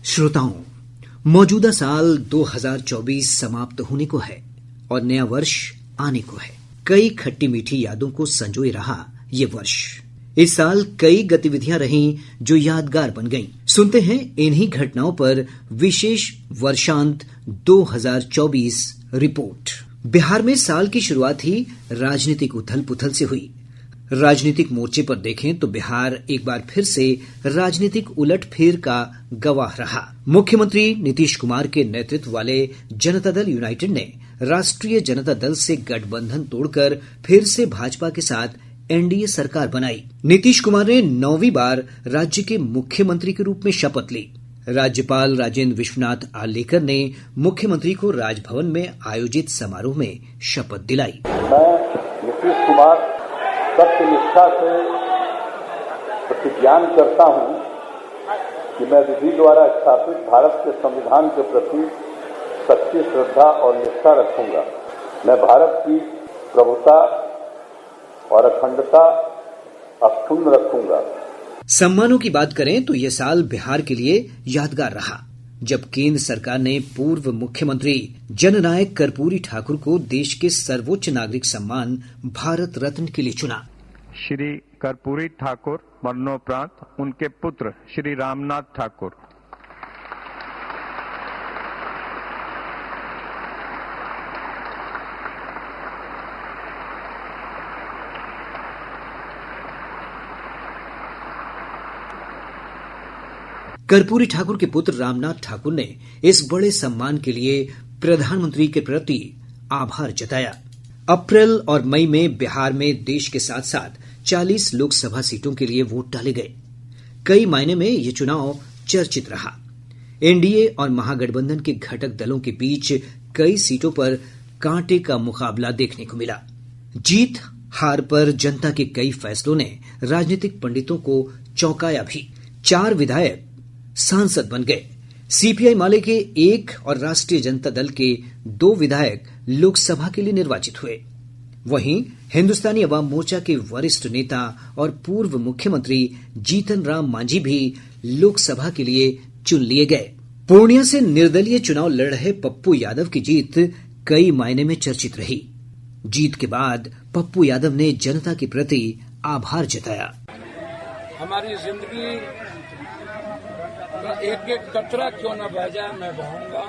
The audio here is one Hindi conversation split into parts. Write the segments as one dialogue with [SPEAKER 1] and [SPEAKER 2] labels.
[SPEAKER 1] श्रोताओं, मौजूदा साल 2024 समाप्त होने को है और नया वर्ष आने को है। कई खट्टी मीठी यादों को संजोए रहा ये वर्ष। इस साल कई गतिविधियां रहीं जो यादगार बन गईं। सुनते हैं इन्हीं घटनाओं पर विशेष वर्षांत 2024 रिपोर्ट। बिहार में साल की शुरुआत ही राजनीतिक उथल पुथल से हुई। राजनीतिक मोर्चे पर देखें तो बिहार एक बार फिर से राजनीतिक उलटफेर का गवाह रहा। मुख्यमंत्री नीतीश कुमार के नेतृत्व वाले जनता दल यूनाइटेड ने राष्ट्रीय जनता दल से गठबंधन तोड़कर फिर से भाजपा के साथ एनडीए सरकार बनाई। नीतीश कुमार ने 9वीं बार राज्य के मुख्यमंत्री के रूप में शपथ ली। राज्यपाल राजेंद्र विश्वनाथ आर्लेकर ने मुख्यमंत्री को राजभवन में आयोजित समारोह में शपथ दिलाई।
[SPEAKER 2] मैं नीतीश कुमार सत्यनिष्ठा से प्रतिज्ञान करता हूं कि मैं विधि द्वारा स्थापित भारत के संविधान के प्रति सच्ची श्रद्धा और निष्ठा रखूंगा। मैं भारत की प्रभुता और अखंडता अक्षुण्ण रखूंगा।
[SPEAKER 1] सम्मानों की बात करें तो यह साल बिहार के लिए यादगार रहा, जब केंद्र सरकार ने पूर्व मुख्यमंत्री जननायक कर्पूरी ठाकुर को देश के सर्वोच्च नागरिक सम्मान भारत रत्न के लिए चुना।
[SPEAKER 3] श्री कर्पूरी ठाकुर मरणोपरांत उनके पुत्र श्री रामनाथ ठाकुर
[SPEAKER 1] कर्पूरी ठाकुर के पुत्र रामनाथ ठाकुर ने इस बड़े सम्मान के लिए प्रधानमंत्री के प्रति आभार जताया। अप्रैल और मई में बिहार में देश के साथ साथ 40 लोकसभा सीटों के लिए वोट डाले गए। कई मायने में ये चुनाव चर्चित रहा। एनडीए और महागठबंधन के घटक दलों के बीच कई सीटों पर कांटे का मुकाबला देखने को मिला। जीत हार पर जनता के कई फैसलों ने राजनीतिक पंडितों को चौंकाया भी। 4 विधायक सांसद बन गए। सीपीआई माले के 1 और राष्ट्रीय जनता दल के 2 विधायक लोकसभा के लिए निर्वाचित हुए। वहीं हिंदुस्तानी अवाम मोर्चा के वरिष्ठ नेता और पूर्व मुख्यमंत्री जीतन राम मांझी भी लोकसभा के लिए चुन लिए गए। पूर्णिया से निर्दलीय चुनाव लड़ रहे पप्पू यादव की जीत कई मायने में चर्चित रही। जीत के बाद पप्पू यादव ने जनता के प्रति आभार जताया।
[SPEAKER 4] हमारी जिंदगी एक एक कतरा क्यों न बह जाए, मैं बहूंगा।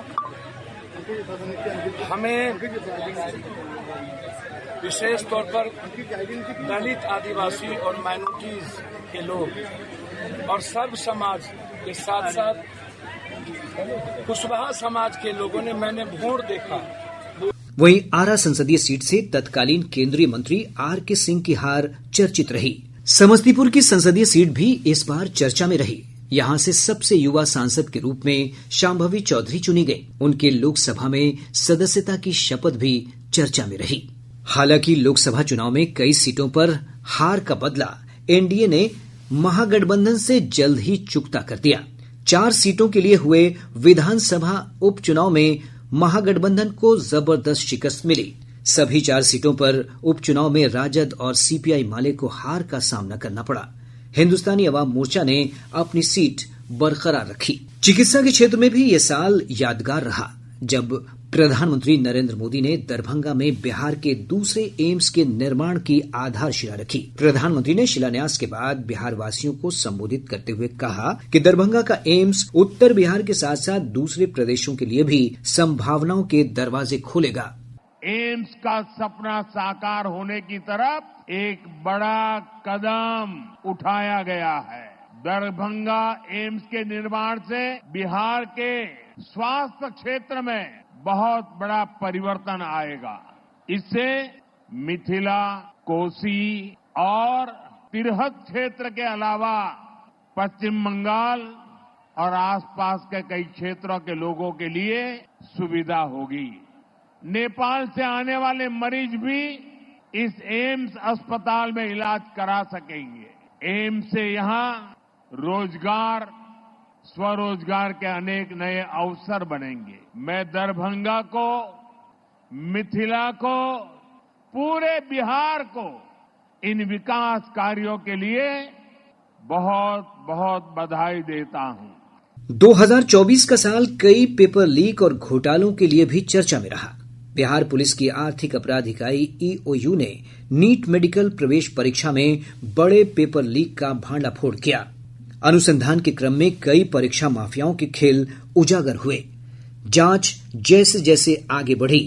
[SPEAKER 4] हमें विशेष तौर पर दलित, आदिवासी और माइनॉरिटीज के लोग और सर्व समाज के साथ साथ कुशवाहा समाज के लोगों ने मैंने वोट देखा।
[SPEAKER 1] वहीं आरा संसदीय सीट से तत्कालीन केंद्रीय मंत्री आर के सिंह की हार चर्चित रही। समस्तीपुर की संसदीय सीट भी इस बार चर्चा में रही। यहां से सबसे युवा सांसद के रूप में शांभवी चौधरी चुनी गई। उनके लोकसभा में सदस्यता की शपथ भी चर्चा में रही। हालांकि लोकसभा चुनाव में कई सीटों पर हार का बदला एनडीए ने महागठबंधन से जल्द ही चुकता कर दिया। 4 सीटों के लिए हुए विधानसभा उपचुनाव में महागठबंधन को जबरदस्त शिकस्त मिली। सभी 4 सीटों पर उपचुनाव में राजद और सीपीआई माले को हार का सामना करना पड़ा। हिंदुस्तानी अवाम मोर्चा ने अपनी सीट बरकरार रखी। चिकित्सा के क्षेत्र में भी यह साल यादगार रहा, जब प्रधानमंत्री नरेंद्र मोदी ने दरभंगा में बिहार के दूसरे एम्स के निर्माण की आधारशिला रखी। प्रधानमंत्री ने शिलान्यास के बाद बिहार वासियों को संबोधित करते हुए कहा कि दरभंगा का एम्स उत्तर बिहार के साथ साथ दूसरे प्रदेशों के लिए भी संभावनाओं के दरवाजे खोलेगा।
[SPEAKER 5] एम्स का सपना साकार होने की तरफ एक बड़ा कदम उठाया गया है। दरभंगा एम्स के निर्माण से बिहार के स्वास्थ्य क्षेत्र में बहुत बड़ा परिवर्तन आएगा। इससे मिथिला, कोसी और तिरहुत क्षेत्र के अलावा पश्चिम बंगाल और आसपास के कई क्षेत्रों के लोगों के लिए सुविधा होगी। नेपाल से आने वाले मरीज भी इस एम्स अस्पताल में इलाज करा सकेंगे। एम्स से यहां रोजगार, स्वरोजगार के अनेक नए अवसर बनेंगे। मैं दरभंगा को, मिथिला को, पूरे बिहार को इन विकास कार्यों के लिए बहुत बहुत बधाई देता हूं।
[SPEAKER 1] 2024 का साल कई पेपर लीक और घोटालों के लिए भी चर्चा में रहा। बिहार पुलिस की आर्थिक अपराध इकाई ईओयू ने नीट मेडिकल प्रवेश परीक्षा में बड़े पेपर लीक का भांडाफोड़ किया। अनुसंधान के क्रम में कई परीक्षा माफियाओं के खेल उजागर हुए। जांच जैसे जैसे आगे बढ़ी,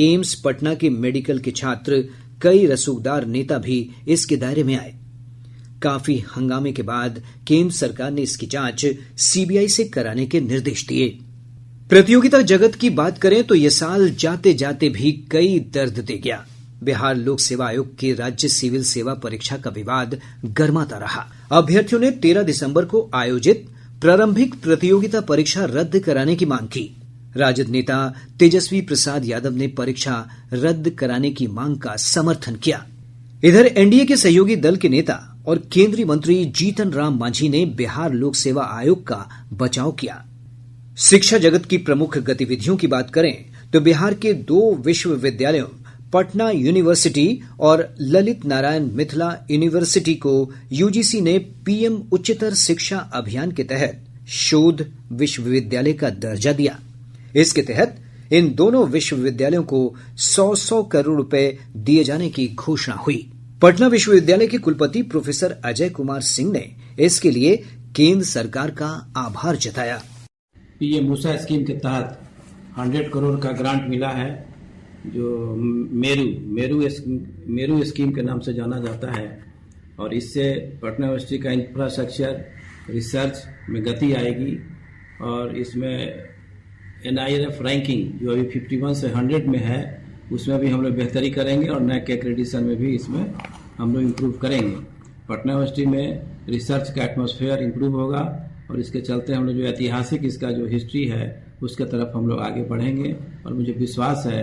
[SPEAKER 1] एम्स पटना के मेडिकल के छात्र, कई रसूखदार नेता भी इसके दायरे में आए। काफी हंगामे के बाद केंद्र सरकार ने इसकी जांच सीबीआई से कराने के निर्देश दिए। प्रतियोगिता जगत की बात करें तो यह साल जाते जाते भी कई दर्द दे गया। बिहार लोक सेवा आयोग की राज्य सिविल सेवा परीक्षा का विवाद गर्माता रहा। अभ्यर्थियों ने 13 दिसंबर को आयोजित प्रारंभिक प्रतियोगिता परीक्षा रद्द कराने की मांग की। राजद नेता तेजस्वी प्रसाद यादव ने परीक्षा रद्द कराने की मांग का समर्थन किया। इधर एनडीए के सहयोगी दल के नेता और केंद्रीय मंत्री जीतन राम मांझी ने बिहार लोक सेवा आयोग का बचाव किया। शिक्षा जगत की प्रमुख गतिविधियों की बात करें तो बिहार के 2 विश्वविद्यालयों पटना यूनिवर्सिटी और ललित नारायण मिथिला यूनिवर्सिटी को यूजीसी ने पीएम उच्चतर शिक्षा अभियान के तहत शोध विश्वविद्यालय का दर्जा दिया। इसके तहत इन दोनों विश्वविद्यालयों को 100 करोड़ रुपए दिए जाने की घोषणा हुई। पटना विश्वविद्यालय के कुलपति प्रोफेसर अजय कुमार सिंह ने इसके लिए केंद्र सरकार का आभार जताया।
[SPEAKER 6] पीएम ऊषा स्कीम के तहत 100 करोड़ का ग्रांट मिला है, जो मेरू स्कीम के नाम से जाना जाता है, और इससे पटना यूनिवर्सिटी का इंफ्रास्ट्रक्चर रिसर्च में गति आएगी और इसमें NIRF रैंकिंग जो अभी 51 से 100 में है उसमें भी हम लोग बेहतरी करेंगे और NAAC एक्रेडिटेशन में भी इसमें हम लोग इम्प्रूव करेंगे। पटना यूनिवर्सिटी में रिसर्च का एटमॉस्फेयर इम्प्रूव होगा और इसके चलते हम लोग जो ऐतिहासिक इसका जो हिस्ट्री है उसके तरफ हम लोग आगे बढ़ेंगे और मुझे विश्वास है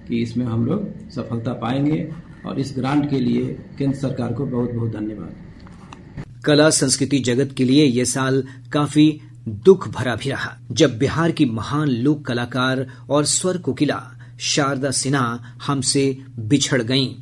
[SPEAKER 6] कि इसमें हम लोग सफलता पाएंगे और इस ग्रांट के लिए केंद्र सरकार को बहुत बहुत धन्यवाद।
[SPEAKER 1] कला संस्कृति जगत के लिए यह साल काफी दुख भरा भी रहा, जब बिहार की महान लोक कलाकार और स्वर कोकिला शारदा सिन्हा हमसे बिछड़ गईं।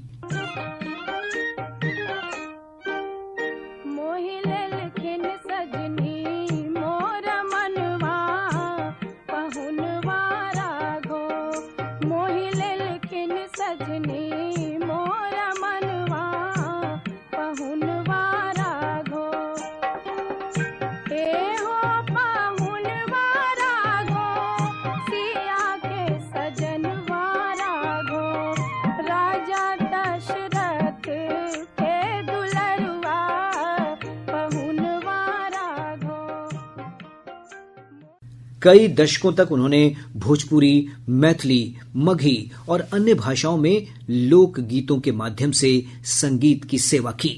[SPEAKER 1] कई दशकों तक उन्होंने भोजपुरी, मैथिली, मगही और अन्य भाषाओं में लोक गीतों के माध्यम से संगीत की सेवा की।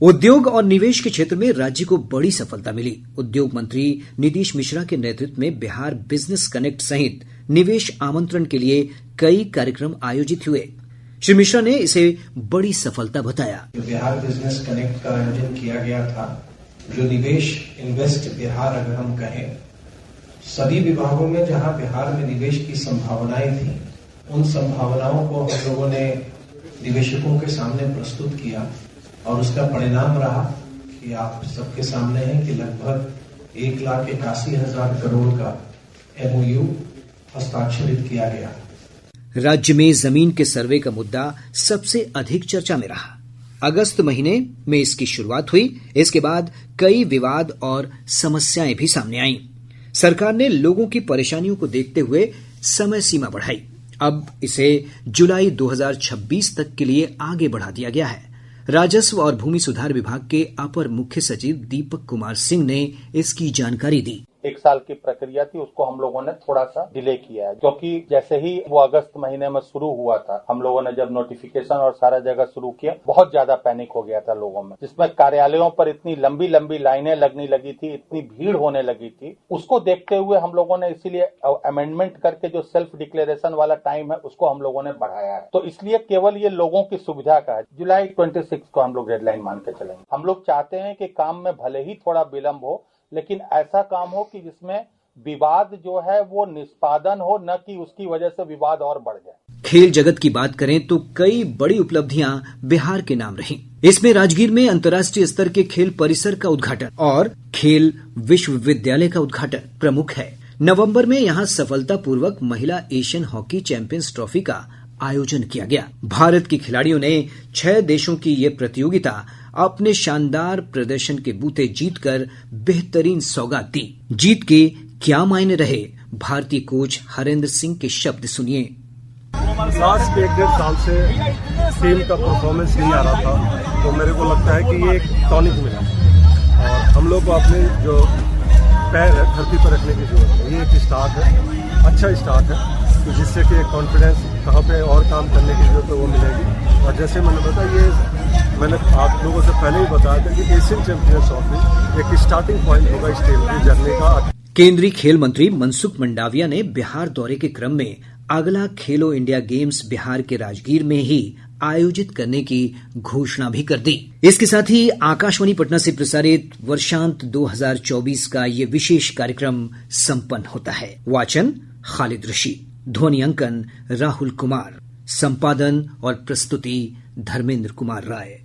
[SPEAKER 1] उद्योग और निवेश के क्षेत्र में राज्य को बड़ी सफलता मिली। उद्योग मंत्री नीतीश मिश्रा के नेतृत्व में बिहार बिजनेस कनेक्ट सहित निवेश आमंत्रण के लिए कई कार्यक्रम आयोजित हुए। श्री मिश्रा ने इसे बड़ी सफलता बताया।
[SPEAKER 7] बिहार बिजनेस कनेक्ट का आयोजन किया गया था, जो निवेश इन्वेस्ट बिहार अगर हम कहें, सभी विभागों में जहां बिहार में निवेश की संभावनाएं थी, उन संभावनाओं को हम लोगों ने निवेशकों के सामने प्रस्तुत किया और उसका परिणाम रहा कि आप सबके सामने है कि लगभग 1,81,000 करोड़ का MOU हस्ताक्षरित किया गया।
[SPEAKER 1] राज्य में जमीन के सर्वे का मुद्दा सबसे अधिक चर्चा में रहा। अगस्त महीने में इसकी शुरुआत हुई। इसके बाद कई विवाद और समस्याएं भी सामने आईं। सरकार ने लोगों की परेशानियों को देखते हुए समय सीमा बढ़ाई। अब इसे जुलाई 2026 तक के लिए आगे बढ़ा दिया गया है। राजस्व और भूमि सुधार विभाग के अपर मुख्य सचिव दीपक कुमार सिंह ने इसकी जानकारी दी।
[SPEAKER 8] 1 साल की प्रक्रिया थी, उसको हम लोगों ने थोड़ा सा डिले किया है, क्योंकि जैसे ही वो अगस्त महीने में शुरू हुआ था, हम लोगों ने जब नोटिफिकेशन और सारा जगह शुरू किया, बहुत ज्यादा पैनिक हो गया था लोगों में, जिसमें कार्यालयों पर इतनी लंबी लंबी लाइनें लगने लगी थी, इतनी भीड़ होने लगी थी। उसको देखते हुए हम लोगों ने इसीलिए अमेंडमेंट करके जो सेल्फ डिक्लेरेशन वाला टाइम है उसको हम लोगों ने बढ़ाया है। तो इसलिए केवल ये लोगों की सुविधा का है। जुलाई 26 को हम लोग डेडलाइन मान के चलेंगे। हम लोग चाहते हैं कि काम में भले ही थोड़ा विलम्ब हो, लेकिन ऐसा काम हो कि जिसमें विवाद जो है वो निष्पादन हो, न कि उसकी वजह से विवाद और बढ़ जाए।
[SPEAKER 1] खेल जगत की बात करें तो कई बड़ी उपलब्धियां बिहार के नाम रहीं। इसमें राजगीर में अंतर्राष्ट्रीय स्तर के खेल परिसर का उद्घाटन और खेल विश्वविद्यालय का उद्घाटन प्रमुख है। नवंबर में यहां सफलतापूर्वक महिला एशियन हॉकी चैंपियंस ट्रॉफी का आयोजन किया गया। भारत के खिलाड़ियों ने 6 देशों की ये प्रतियोगिता अपने शानदार प्रदर्शन के बूते जीतकर बेहतरीन सौगात दी। जीत के क्या मायने रहे, भारतीय कोच हरेंद्र सिंह के शब्द सुनिए।
[SPEAKER 9] लास्ट 1-1.5 साल से टीम का परफॉर्मेंस नहीं आ रहा था, तो मेरे को लगता है कि ये एक टॉनिक मिला और हम लोग को अपने जो पैर है धरती पर रखने की जरूरत है। ये एक स्टार्ट है, अच्छा स्टार्ट है, तो जिससे कि कॉन्फिडेंस कहाँ पे और काम करने की जरूरत है वो मिलेगी। और जैसे मैंने बताया, ये मैंने आप लोगों से पहले ही बताया था कि एशियन चैंपियंस ट्रॉफी एक स्टार्टिंग पॉइंट होगा इस टीम की जर्नी का।
[SPEAKER 1] केंद्रीय खेल मंत्री मनसुख मंडाविया ने बिहार दौरे के क्रम में अगला खेलो इंडिया गेम्स बिहार के राजगीर में ही आयोजित करने की घोषणा भी कर दी। इसके साथ ही आकाशवाणी पटना से प्रसारित वर्षांत 2024 का ये विशेष कार्यक्रम संपन्न होता है। वाचन खालिद रशीद, ध्वनि अंकन राहुल कुमार, संपादन और प्रस्तुति धर्मेंद्र कुमार राय।